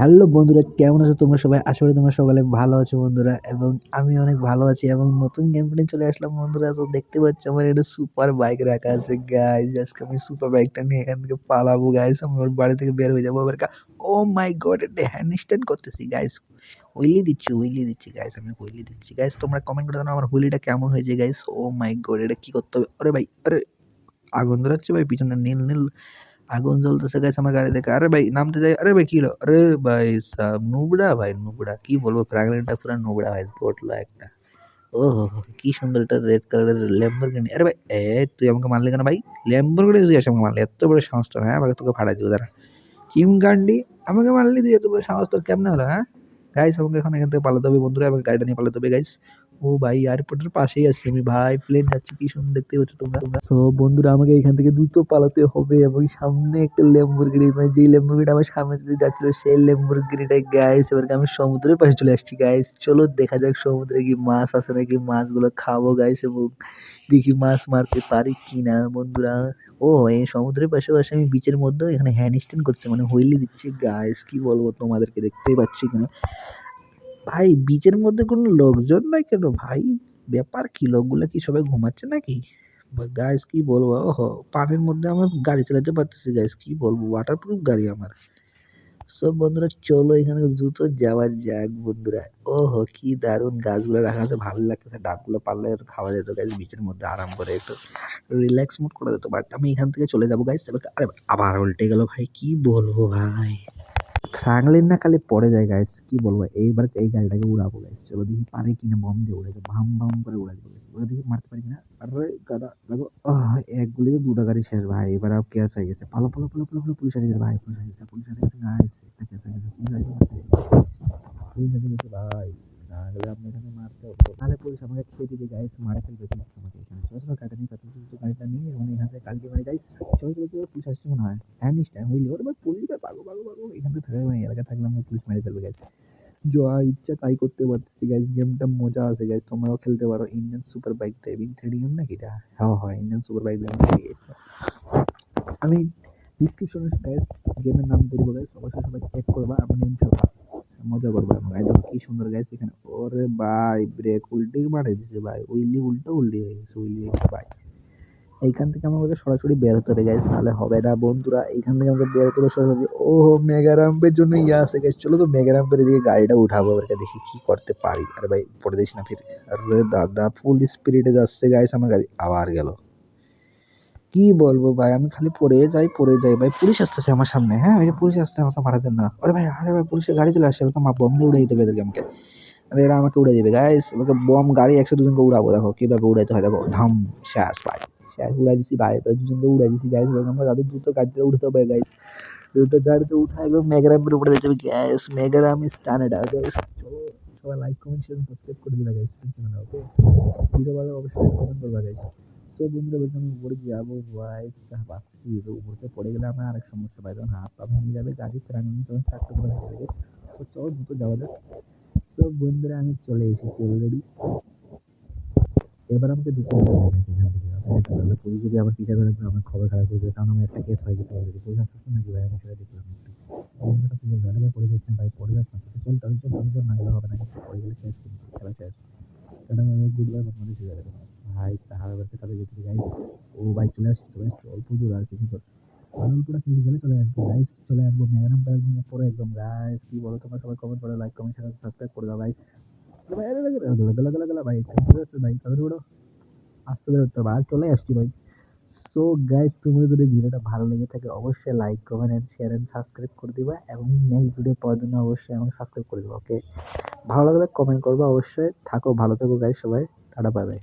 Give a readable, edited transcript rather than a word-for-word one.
Hello বন্ধুরা, কেমন আছো তোমরা সবাই? আশা করি তোমরা সকলে ভালো আছো বন্ধুরা, এবং আমি অনেক ভালো আছি এবং নতুন গেম প্লে চলে আসলাম বন্ধুরা। তো দেখতে পাচ্ছ আমার একটা সুপার বাইক রাখা আছে গাইস। আজকে আমি সুপার বাইকটা নিয়ে এখান থেকে পালাবো গাইস। আমি ওর বাড়ি থেকে বের হয়ে যাবো এবার। ও মাই গড, এটা হ্যান্ড স্ট্যান্ড করতেছি গাইস। হুইলি দিচ্ছি গাইস, আমি হুইলি দিচ্ছি গাইস। তোমরা কমেন্ট করে জানাও আমার হুইলিটা কেমন হয়েছে গাইস। ও মাই গড, এটা কি করতে হবে? আরে ভাই, আরে আগুন ধরাচ্ছে ভাই, পিছনে নীল নীল আগুন জ্বলতেছে গাইস আমার গাড়ি দেখে। আরে ভাই নামতে যাই, আরে ভাই কি হলো? আরে ভাই সাব নুবড়া ভাই, নুবড়া কি বলবো, ফ্র্যাঙ্কলিনটা পুরো নুবড়া ভাই, পটলো একটা। ও হো হো, কি সুন্দর এটা রেড কালারের ল্যাম্বরগিনি। আরে ভাই তুই আমাকে মারলি কেন ভাই? ল্যাম্বরগিনি তুই এসে আমাকে মারলি, এত বড় সাহস তোর? হ্যাঁ, আমাকে তোকে ফাড়াই দিব দাঁড়া। চিমগান্ডি, আমাকে মারলি তুই, এত বড় সাহস তোর কেমনে হলো? হ্যাঁ গাইস, আমাকে এখন এখান থেকে পালাতে হবে বন্ধুরা, এবং গাড়িটা নিয়ে পালাতে হবে গাইস। ও ভাই, এয়ারপোর্টের পাশেই আছি আমি ভাই, প্লেন যাচ্ছে কি সুন্দর দেখতে পাচ্ছ তোমরা। সো বন্ধুরা, আমাকে এখান থেকে দ্রুত পালাতে হবে, এবং সামনে একটা ল্যাম্বরগিনি, মানে যেই ল্যাম্বরগিনিটা আমার সামনে দিয়ে যাচ্ছিল সেই ল্যাম্বরগিনিটা গাইস। এবার আমি সমুদ্রের পাশে চলে আসছি গাইস। চলো দেখা যাক সমুদ্রে কি মাছ আছে নাকি, মাছগুলো খাবো গাইস, এবং দেখি মাছ মারতে পারি কিনা বন্ধুরা। ও, এই সমুদ্রের পাশাপাশি আমি বিচের মধ্যেও এখানে হ্যান্ড স্ট্যান্ড করছি, মানে হুইলি দিচ্ছি গাইস। কি বলবো তোমাদেরকে, দেখতেই পাচ্ছি কিনা ভাই, বিচের মধ্যে কোনো লোকজন নাই কেন ভাই? ব্যাপার কি, লোকগুলা কি সবাই ঘুমাচ্ছে নাকি? গাইস কি বলবো, ওহো, পানির মধ্যে আমার গাড়ি চালাতে পারতেছি গাইস, কি বলবো, ওয়াটারপ্রুফ গাড়ি আমার। সব বন্ধুরা চলো এখানে দ্রুত যাওয়া যাক বন্ধুরা। ওহো, কি দারুণ গাছগুলো রাখা আছে, ভালো লাগতেছে। ডাবগুলো পারলে একটু খাওয়া যেত গাইস, বিচের মধ্যে আরাম করে একটু রিল্যাক্স মুড করা যেত। বাট আমি এখান থেকে চলে যাবো গাইস। এবার আরে আবার উল্টে গেল ভাই, কি বলবো ভাই। ফ্রাঙ্কলিন না খালি পড়ে যায় গাইস, কি বলবো। এইবার এই গাড়িটাকে উড়াবো গাইস, চলো দেখি পারে কিনা, বম দিয়ে উড়াই দেবো, ভাম ভাম করে উড়াই দেবো guys। ওরা দেখি মারতে পারি কিনা। আরে গাদা দেখো, এক গুলিতে দুটা গাড়ি শেষ ভাই। এবার আর কেস হয়ে গেছে, পালো পালো পালো পালো পালো, পুলিশ এসে গেছে ভাই, পুলিশ এসে গেছে, পুলিশ এসে গেছে গাইস। একটা কেস হয়ে গেছে, পুলিশ এসে গেছে, পুলিশ এসে গেছে ভাই। না গেলে আপনি এখানে মারতে হবে, নাহলে পুলিশ আমাকে খেয়ে দিবে গাইস, মারা ফেলবে পুলিশ আমাকে এখানে। চলো চলো, গাড়িটা নিয়ে তাড়াতাড়ি গাড়িটা নিয়ে এবং এখান থেকে কালকে মারি গাইস। চলো চলো চলো, পুলিশ আসছে মনে হয়। হ্যান্ড স্ট্যান্ড হইলে ওর এবার পুলিশ ভাই, পাগো পাগো পাগো, এখান থেকে থাকবে না, এলাকা থাকলে আমরা পুলিশ মেরে ফেলবে গাইস। যা ইচ্ছা তাই করতে পারতেছি গাইস। গেমটা মজা আছে গাইস, তোমরাও খেলতে পারো। Indian super bike driving 3D game নাকি এটা? হ্যাঁ হ্যাঁ, Indian super bike driving 3D। আমি ডিসক্রিপশনে গাইস গেমের নাম দিয়ে দেবো গাইস, অবশ্যই সবাই চেক করবা, আমি গেম খেলবা, মজা করবা। এবং এই দেখো কি সুন্দর গাইস এখানে। ওরে ভাই, ব্রেক উল্টে মারে দিছে ভাই, উইলি উল্টো হয়ে গেছে, উইলি ভাই। এইখান থেকে আমাকে সরাসরি বের হতে হবে গাইস, নাহলে হবে না বন্ধুরা। এইখান থেকে আমাকে বের হতে হবে সরাসরি। ও মেগা রাম্পের জন্য ইয়ে আছে গাইস, চলো তো মেগা রাম্পের দিকে গাড়িটা উঠাবো, এবারে দেখি কি করতে পারি। আরে ভাই পড়ে দিস না ফির। আরে দাদা, ফুল স্পিডে যাচ্ছে গাইস আমার গাড়ি, আবার গেল। কি বলবো ভাই, আমি খালি পড়ে যাই ভাই। পুলিশ আসতেছে আমার সামনে, হ্যাঁ ওই যে পুলিশ আসছে, আমাকে মারার জন্য। আরে ভাই, আরে ভাই, পুলিশের গাড়ি চলে আসছে, আমাকে বম দিয়ে উড়াই দেবে এদেরকে আমাকে। আরে এরা আমাকে উড়ে দেবে গাইস, আমাকে বম গাড়ি 100 দুজনকে উড়াবো, দেখো কিভাবে উড়াইতে হয়, দেখো ধাম, শেষ ভাই। শেষ উড়াই দিছি ভাই, এবার দুজনকে উড়াই দিছি গাইস। আমরা যাদের দ্রুত গাড়িতে উঠতে হবে গাইস, দ্রুত গাড়িতে উঠা একদম মেগারামের উপরে যেতে হবে গ্যাস। মেগারাম স্টানেড গাইস। চলো সবাই লাইক কমেন্ট শেয়ার সাবস্ক্রাইব করে দিলা গাইস, ওকে? ভিডিও ভালো অবশ্যই কমেন্ট করবা গাইস। সো বন্ধুরা, বলছি আমি উপরে যাবো ভাই, পাচ্ছি উপর থেকে পড়ে গেলে আমার আরেক সমস্যা পাই, তখন হাত পা ভেঙে যাবে, গাড়ি ফেরানো তখন চারটে করে হয়ে যাবে। তো চলো দ্রুত যাওয়া যাক। তো বন্ধুরা, আমি চলে এসেছি অলরেডি। এবার আমাকে দুটো এখান থেকে তাহলে পুলিশ যদি আবার পিছিয়ে ধরে আমার খবর খারাপ হয়ে যাবে, কারণ আমার একটা কেস হয়ে গেছে অলরেডি। পুলিশ আসছে নাকি ভাই, আমি সেটা দেখলাম একটু। বন্ধুটা তুই গাড়ি ভাই পড়ে যাচ্ছেন ভাই, পড়ে যাস না, চল তাহলে চল তাহলে চল, না গেলে হবে না, কিন্তু পড়ে গেলে শেষ, কিন্তু খেলা শেষ। সেটা আমি গুড বাই বাংলাদেশ হয়ে যাবে ভাই। সাহারা বাড়তে তাদের যেতে গাইস। ও ভাই চলে আসছে, চলে আসছে, অল্প দূর আর কিছু দূর। অল্পটা খেলতে গেলে চলে আসবো গাইস, চলে আসবো মেগারাম পার একদম উপরে একদম গাইস। কি বলো তোমরা সবাই কমেন্ট করে, লাইক কমেন্ট শেয়ার সাবস্ক্রাইব করে দাও গাইস। ভাই আরে গেলা ভাই, চলে যাচ্ছে ভাই, তাড়াতাড়ি ওঠো, আসতে বেরোতে হবে, আর চলে আসছি ভাই। সো গাইস, তোমাদের যদি ভিডিওটা ভালো লেগে থাকে অবশ্যই like comment and share and subscribe করে দিবা, এবং নেক্সট ভিডিও পাওয়ার জন্য অবশ্যই আমাকে সাবস্ক্রাইব করে দিবা, ওকে? ভালো লাগলে কমেন্ট করবা অবশ্যই। থাকো ভালো, থাকো গাইস সবাই, টাটা বাই বাই।